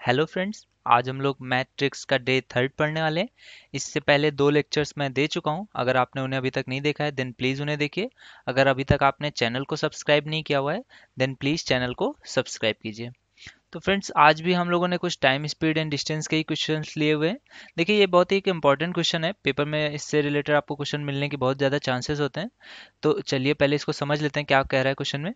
Hello friends. आज हम लोग मैथ ट्रिक्स का डे थर्ड पढ़ने वाले हैं। इससे पहले दो लेक्चर्स मैं दे चुका हूं। अगर आपने उन्हें अभी तक नहीं देखा है देन प्लीज़ उन्हें देखिए। अगर अभी तक आपने चैनल को सब्सक्राइब नहीं किया हुआ है देन प्लीज़ चैनल को सब्सक्राइब कीजिए। तो फ्रेंड्स आज भी हम लोगों ने कुछ टाइम स्पीड एंड डिस्टेंस के ही क्वेश्चंस लिए हुए हैं। देखिए ये बहुत ही एक इंपॉर्टेंट क्वेश्चन है, पेपर में इससे रिलेटेड आपको क्वेश्चन मिलने के बहुत ज़्यादा चांसेस होते हैं। तो चलिए पहले इसको समझ लेते हैं क्या कह रहा है क्वेश्चन में।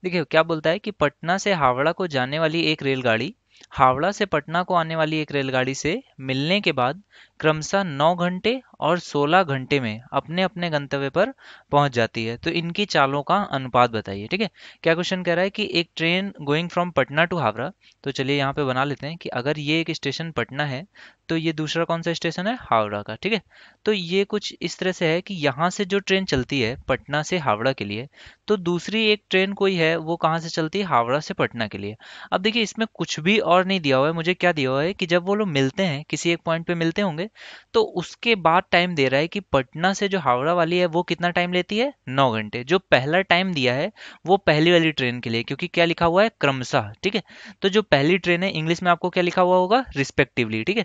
देखिए क्या बोलता है कि पटना से हावड़ा को जाने वाली एक रेलगाड़ी हावड़ा से पटना को आने वाली एक रेलगाड़ी से मिलने के बाद क्रमशः 9 घंटे और 16 घंटे में अपने अपने गंतव्य पर पहुंच जाती है। तो इनकी चालों का अनुपात बताइए। ठीक है, क्या क्वेश्चन कह रहा है कि एक train going from Patna to Howrah. तो चलिए यहाँ पे बना लेते हैं कि अगर ये एक स्टेशन पटना है तो ये दूसरा कौन सा स्टेशन है, हावड़ा का। ठीक है, तो ये कुछ इस तरह से है कि यहाँ से जो ट्रेन चलती है पटना से हावड़ा के लिए, तो दूसरी एक ट्रेन कोई है वो कहाँ से चलती है, हावड़ा से पटना के लिए। अब देखिए इसमें कुछ भी और नहीं दिया हुआ है, मुझे क्या दिया हुआ है कि जब वो लोग मिलते हैं किसी एक पॉइंट पे मिलते होंगे तो उसके बाद टाइम दे रहा है कि पटना से जो हावड़ा वाली है वो कितना टाइम लेती है, 9 घंटे। जो पहला टाइम दिया है वो पहली वाली ट्रेन के लिए, क्योंकि क्या लिखा हुआ है, क्रमशः। ठीक है, तो जो पहली ट्रेन है इंग्लिश में आपको क्या लिखा हुआ होगा, रिस्पेक्टिवली। ठीक है,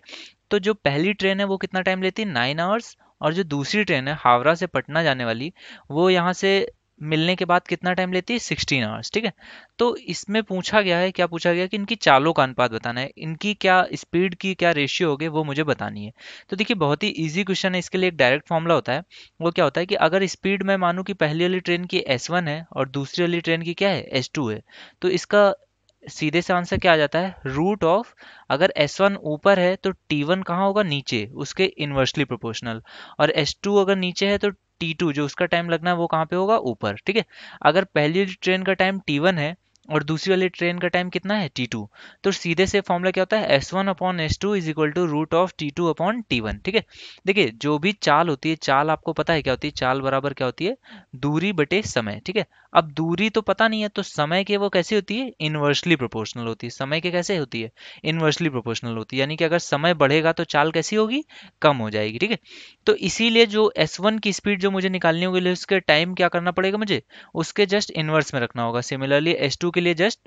तो जो पहली ट्रेन है वो कितना टाइम लेती है, 9 आवर्स। और जो दूसरी ट्रेन है हावड़ा से पटना जाने वाली, वो यहाँ से मिलने के बाद कितना टाइम लेती है, 16 आवर्स। ठीक है, तो इसमें पूछा गया है, क्या पूछा गया कि इनकी चालों का अनुपात बताना है, इनकी क्या स्पीड की क्या रेशियो होगी वो मुझे बतानी है। तो देखिए बहुत ही इजी क्वेश्चन है, इसके लिए एक डायरेक्ट फॉर्मूला होता है। वो क्या होता है कि अगर स्पीड मैं मानूं कि पहली वाली ट्रेन की S1 है और दूसरी वाली ट्रेन की क्या है, S2 है, तो इसका सीधे से आंसर क्या आ जाता है, रूट ऑफ, अगर S1 ऊपर है तो T1 कहाँ होगा, नीचे, उसके इन्वर्सली प्रोपोर्शनल। और S2 अगर नीचे है तो T2 जो उसका टाइम लगना है वो कहाँ पे होगा, ऊपर। ठीक है, अगर पहली ट्रेन का टाइम T1 है और दूसरी वाली ट्रेन का टाइम कितना है, T2, तो सीधे से फॉर्मूला क्या होता है, S1 upon S2 is equal to root of T2 upon T1। ठीक है, देखिए जो भी चाल होती है, चाल आपको पता है क्या होती है, चाल बराबर क्या होती है, दूरी बटे समय। ठीक है, अब दूरी तो पता नहीं है तो समय के वो कैसी होती है, इनवर्सली प्रोपोर्शनल होती है। समय के कैसे होती है, इनवर्सली प्रोपोर्शनल होती है, यानी कि अगर समय बढ़ेगा तो चाल कैसी होगी, कम हो जाएगी। ठीक है, तो इसीलिए जो S1 की स्पीड जो मुझे निकालनी होगी उसके टाइम क्या करना पड़ेगा मुझे, उसके जस्ट इनवर्स में रखना होगा। सिमिलरली S2 के लिए जस्ट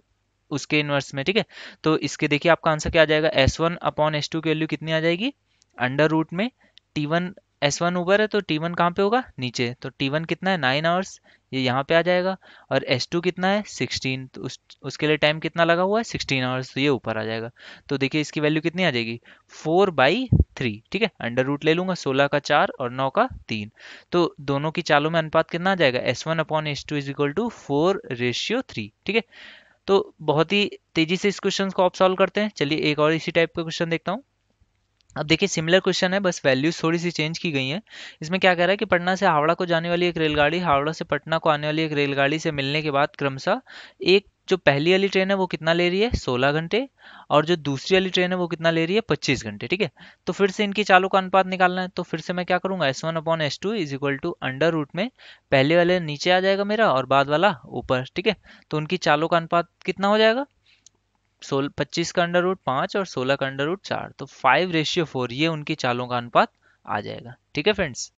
उसके इनवर्स में। ठीक है, तो इसके देखिए आपका आंसर क्या आ जाएगा, S1 अपॉन S2 की वैल्यू कितनी आ जाएगी, अंडर रूट में T1, S1 ऊपर है तो T1 कहाँ पे होगा, नीचे, तो T1 कितना है, 9 आवर्स, ये यहाँ पे आ जाएगा। और S2 कितना है, 16, तो उसके लिए टाइम कितना लगा हुआ है, 16 आवर्स, तो ये ऊपर आ जाएगा। तो देखिए इसकी वैल्यू कितनी आ जाएगी, 4/3। ठीक है, अंडर रूट ले लूंगा, 16 का 4 और 9 का 3। तो दोनों की चालों में अनुपात कितना आ जाएगा, S1 upon S2 is equal to 4:3। ठीक है, तो बहुत ही तेजी से इस क्वेश्चन को आप सॉल्व करते हैं। चलिए एक और इसी टाइप का क्वेश्चन देखता हूँ। अब देखिए सिमिलर क्वेश्चन है, बस वैल्यूज थोड़ी सी चेंज की गई हैं। इसमें क्या कह रहा है कि पटना से हावड़ा को जाने वाली एक रेलगाड़ी हावड़ा से पटना को आने वाली एक रेलगाड़ी से मिलने के बाद क्रमशः एक जो पहली वाली ट्रेन है वो कितना ले रही है, 16 घंटे, और जो दूसरी वाली ट्रेन है वो कितना ले रही है, 25 घंटे। ठीक है, तो फिर से इनकी चालों का अनुपात निकालना है। तो फिर से मैं क्या करूंगा, S1 upon S2 is equal to under root में पहले वाले नीचे आ जाएगा मेरा और बाद वाला ऊपर। ठीक है, तो उनकी चालों का अनुपात कितना हो जाएगा, 25 का अंडर रूट 5 और 16 का अंडर रूट 4, तो 5:4 ये उनकी चालों का अनुपात आ जाएगा। ठीक है फ्रेंड्स।